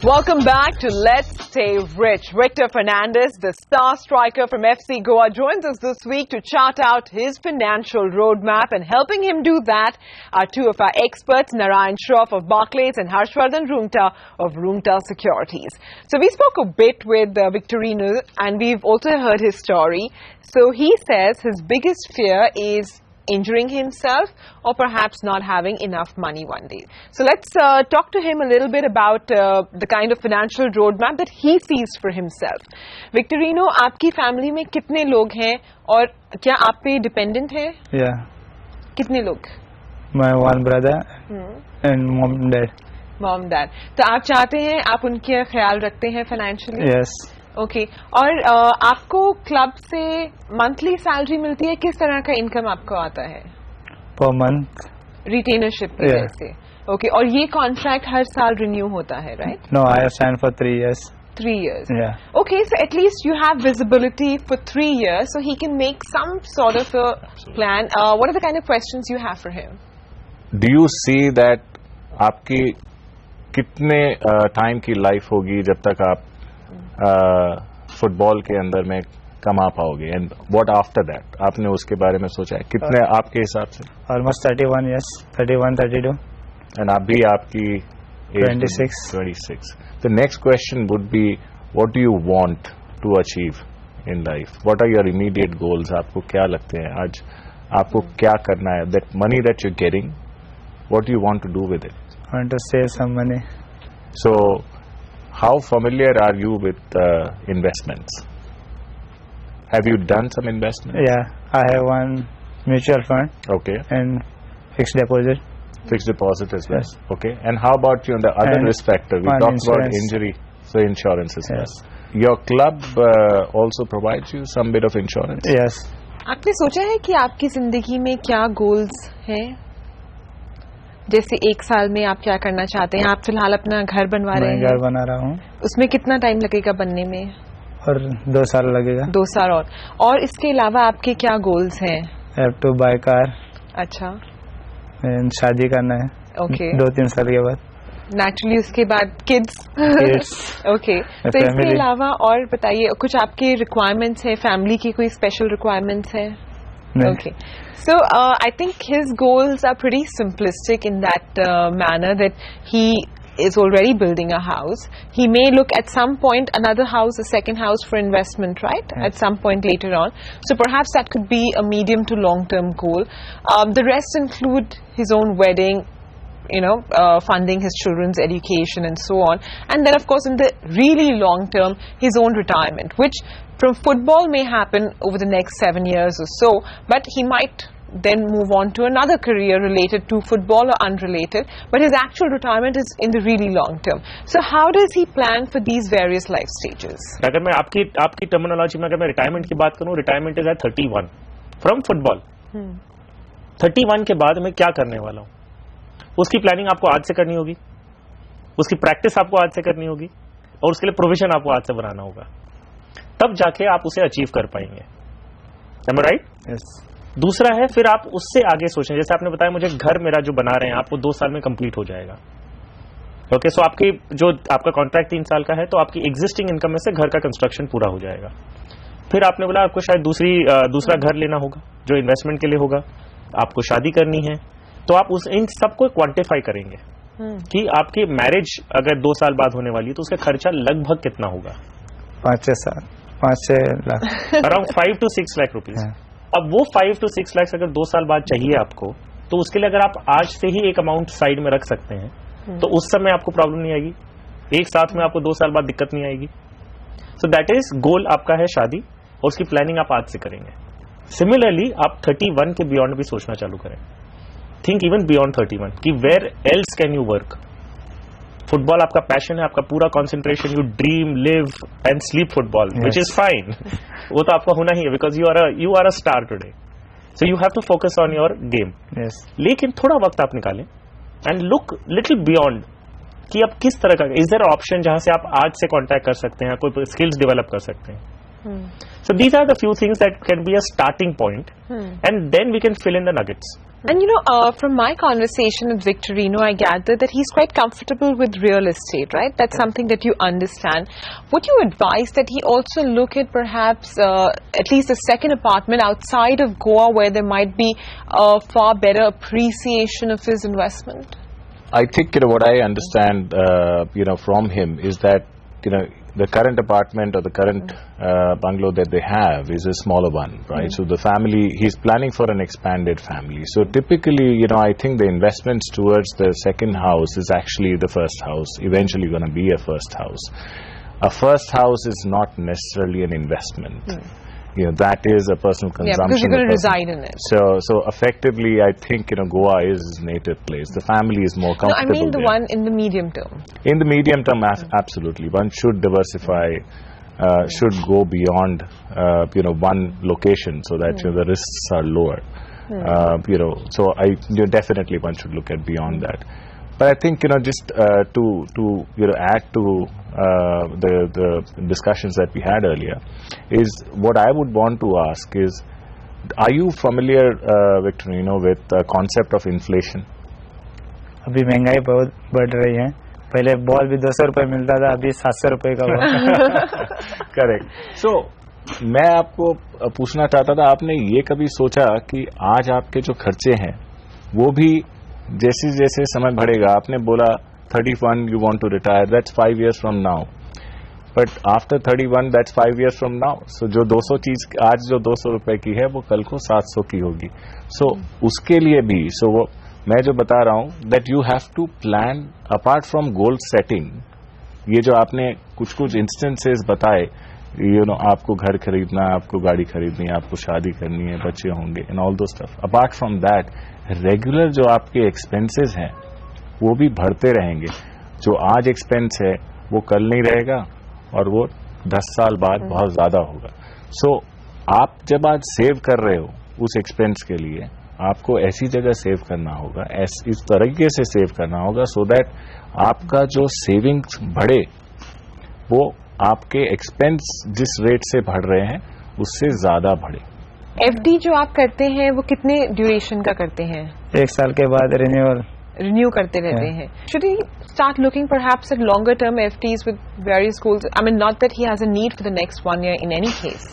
Welcome back to Let's Stay Rich. Victor Fernandez, the star striker from FC Goa, joins us this week to chart out his financial roadmap, and helping him do that are two of our experts, Narayan Shroff of Barclays and Harshvardhan Rungta of Rungta Securities. So we spoke a bit with Victorino, and we've also heard his story. So he says his biggest fear is injuring himself or perhaps not having enough money one day. So let's talk to him a little bit about the kind of financial roadmap that he sees for himself. Victorino, आपकी family में कितने लोग हैं और क्या आप पे dependent है? Yeah. कितने लोग? My one brother and mom and dad. Mom, dad. तो आप चाहते हैं आप उनके ख्याल रखते हैं फाइनेंशियली? Yes. ओके और आपको क्लब से मंथली सैलरी मिलती है? किस तरह का इनकम आपको आता है? Per month. रिटेनरशिप की वजह से. ओके और ये कॉन्ट्रैक्ट हर साल रिन्यू होता है, right? No, I have signed for 3 years. 3 years. Yeah. Okay, so at least you have visibility for 3 years, so he can make some sort of a plan. What are the kind of questions you have for him? Do you see that आपकी कितने time की life होगी जब तक आप football के अंदर में कमा पाओगे, एंड व्हाट आफ्टर दैट? आपने उसके बारे में सोचा है कितने आपके हिसाब से? Almost 31 years. 31, 32. एंड अभी आपकी 26. The next question would be, what do you want to achieve in life? What are your immediate goals? आपको क्या लगते हैं आज आपको क्या करना है? That money that you're getting, what do you want to do with it? I want to save some money. So how familiar are you with investments? Have you done some investment? Yeah, I have one mutual fund Okay. and fixed deposit. Fixed deposit as well. Yes. Okay. And how about you on the other And risk factor? We on talked about insurance. injury, so insurance as well. Yes. Your club also provides you some bit of insurance? Yes. आपने सोचा है कि आपकी जिंदगी में क्या goals हैं? जैसे 1 साल में आप क्या करना चाहते हैं? आप फिलहाल अपना घर बनवा रहे मैं हैं, घर बना रहा हूँ उसमें कितना टाइम लगेगा बनने में? और 2 साल लगेगा. 2 साल और इसके अलावा आपके क्या गोल्स हैं? I have to buy car अच्छा, and शादी करना है. ओके. 2-3 साल के बाद. नेचुरली उसके बाद किड्स. Kids. ओके. तो इसके family. अलावा और बताइए, कुछ आपके रिक्वायरमेंट्स है, फैमिली की कोई स्पेशल रिक्वायरमेंट्स है? नहीं. Okay. So I think his goals are pretty simplistic in that manner that he is already building a house. He may look at some point another house, a second house for investment, right? Yes. At some point later on. So perhaps that could be a medium to long term goal. The rest include his own wedding, funding his children's education and so on. And then of course in the really long term, his own retirement, which from football may happen over the next 7 years or so, but he might then move on to another career related to football or unrelated, but his actual retirement is in the really long term. So how does he plan for these various life stages? अगर मैं आपकी terminology में अगर मैं retirement की बात करूं, retirement is at 31 from football. 31 के बाद मैं क्या करने वाला हूं, उसकी प्लानिंग आपको आज से करनी होगी, उसकी प्रैक्टिस आपको आज से करनी होगी, और उसके लिए प्रोविजन आपको आज से बनाना होगा. तब जाके आप उसे अचीव कर पाएंगे. Am I right? Yes. दूसरा है फिर आप उससे आगे सोचें. जैसे आपने बताया मुझे घर मेरा जो बना रहे हैं आपको 2 साल में कंप्लीट हो जाएगा. ओके. सो आपकी जो आपका कॉन्ट्रैक्ट 3 साल का है, तो आपकी एग्जिस्टिंग इनकम में से घर का कंस्ट्रक्शन पूरा हो जाएगा. फिर आपने बोला आपको शायद दूसरा घर लेना होगा जो इन्वेस्टमेंट के लिए होगा, आपको शादी करनी है, तो आप इन सबको क्वांटिफाई करेंगे कि आपकी मैरिज अगर 2 साल बाद होने वाली है तो उसका खर्चा लगभग कितना होगा. 5-6 lakh. Around 5 to 6 lakh rupees. अब वो 5 to 6 लाख अगर 2 साल बाद चाहिए आपको, तो उसके लिए अगर आप आज से ही एक अमाउंट साइड में रख सकते हैं तो उस समय आपको प्रॉब्लम नहीं आएगी. एक साथ में आपको 2 साल बाद दिक्कत नहीं आएगी. सो दैट इज गोल आपका है शादी, और उसकी प्लानिंग आप आज से करेंगे. सिमिलरली आप 31 के बियॉन्ड भी सोचना चालू करें. थिंक इवन बियॉन्ड 31 कि where else can you work. Football आपका पैशन है, आपका पूरा concentration, you dream live and sleep football, which is fine. वो तो आपका होना ही है because you are a star today. So you have to focus on your game. लेकिन थोड़ा वक्त आप निकालें एंड लुक लिटिल बियॉन्ड कि अब किस तरह का इज देयर ऑप्शन जहां से आप आज से कॉन्टैक्ट कर सकते हैं, कोई स्किल्स डेवलप कर सकते हैं. So these are the few things that can be a starting point, and then we can fill in the nuggets. And from my conversation with Victorino, I gathered that he's quite comfortable with real estate, right? That's something that you understand. Would you advise that he also look at perhaps at least a second apartment outside of Goa where there might be a far better appreciation of his investment? I think, what I understand, from him is that, the current apartment or the current bungalow that they have is a smaller one, right? So the family, he's planning for an expanded family. So typically, I think the investments towards the second house is actually the first house, eventually going to be a first house. A first house is not necessarily an investment. That is a personal consumption. Yeah, because you're going to reside in it. So effectively, I think, Goa is his native place. The family is more comfortable. No, I mean the there. one in the medium term. In the medium term, absolutely. One should diversify, should go beyond, one location so that the risks are lower. So definitely one should look at beyond that. But I think, just to add to the discussions that we had earlier, is what I would want to ask is, are you familiar, Victorino, with the concept of inflation? अभी महंगाई बहुत बढ़ रही है. पहले ball भी 200 रुपए मिलता था, अभी 700 रुपए का हुआ. करेक्ट. सो मैं आपको पूछना चाहता था, आपने ये कभी सोचा कि आज आपके जो खर्चे हैं वो भी जैसे जैसे समय बढ़ेगा, आपने बोला 31 you want to retire, that's 5 years from now, but after 31 that's 5 years from now. So जो 200 चीज आज जो 200 रुपए की है वो कल को 700 की होगी. So उसके लिए भी वो मैं जो बता रहा हूँ that you have to plan apart from goal setting. ये जो आपने कुछ instances बताए, आपको घर खरीदना है, आपको गाड़ी खरीदनी है, आपको शादी करनी है, बच्चे होंगे, and all those stuff. Apart from that, regular जो आपके एक्सपेंसेस हैं वो भी बढ़ते रहेंगे. जो आज एक्सपेंस है वो कल नहीं रहेगा और वो 10 साल बाद बहुत ज्यादा होगा. सो आप जब आज सेव कर रहे हो उस एक्सपेंस के लिए, आपको ऐसी जगह सेव करना होगा, इस तरीके से सेव करना होगा सो दैट आपका जो सेविंग्स बढ़े वो आपके एक्सपेंस जिस रेट से बढ़ रहे हैं उससे ज्यादा बढ़े. एफडी जो आप करते हैं वो कितने ड्यूरेशन का करते हैं? 1 साल के बाद रिन्यू करते रहते हैं. Should he start looking perhaps at longer term FDs with various goals? I mean, not that he has a need for the next 1 year in any case.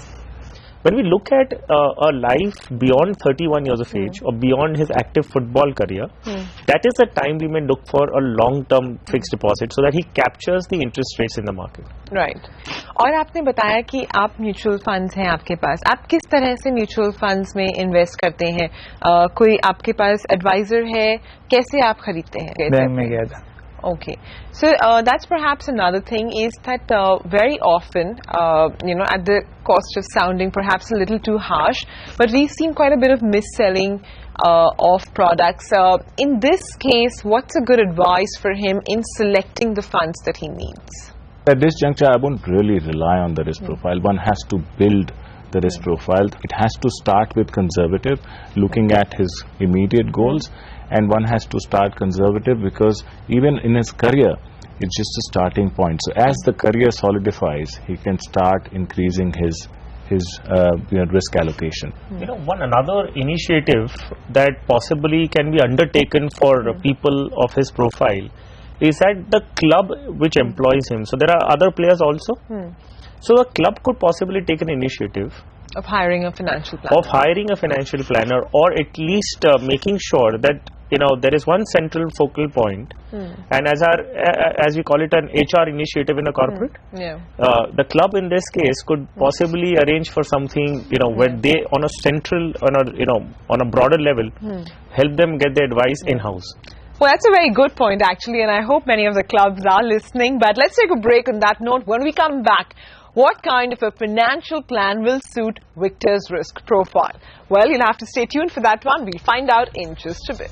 When we look at a life beyond 31 years of age or beyond his active football career, that is the time we may look for a long-term fixed deposit so that he captures the interest rates in the market. Right. और आपने बताया कि आप mutual funds हैं आपके पास. आप किस तरह से म्यूचुअल फंड्स में इन्वेस्ट करते हैं? कोई आपके पास एडवाइजर है? कैसे आप खरीदते हैं? बैंक में गया था. Okay, so that's perhaps another thing is that very often, at the cost of sounding perhaps a little too harsh, but we've seen quite a bit of mis-selling of products. In this case, what's a good advice for him in selecting the funds that he needs? At this juncture, I won't really rely on the risk profile. One has to build the risk profile. It has to start with conservative, looking at his immediate goals. And one has to start conservative because even in his career, it's just a starting point. So as the career solidifies, he can start increasing his risk allocation. One another initiative that possibly can be undertaken for people of his profile is that the club which employs him. So there are other players also. So a club could possibly take an initiative of hiring a financial planner, or at least making sure that there is one central focal point, and as we call it, an HR initiative in a corporate. The club in this case could possibly arrange for something where they on a broader level help them get the advice in house. Well, that's a very good point actually, and I hope many of the clubs are listening. But let's take a break on that note. When we come back, what kind of a financial plan will suit Victor's risk profile? Well, you'll have to stay tuned for that one. We'll find out in just a bit.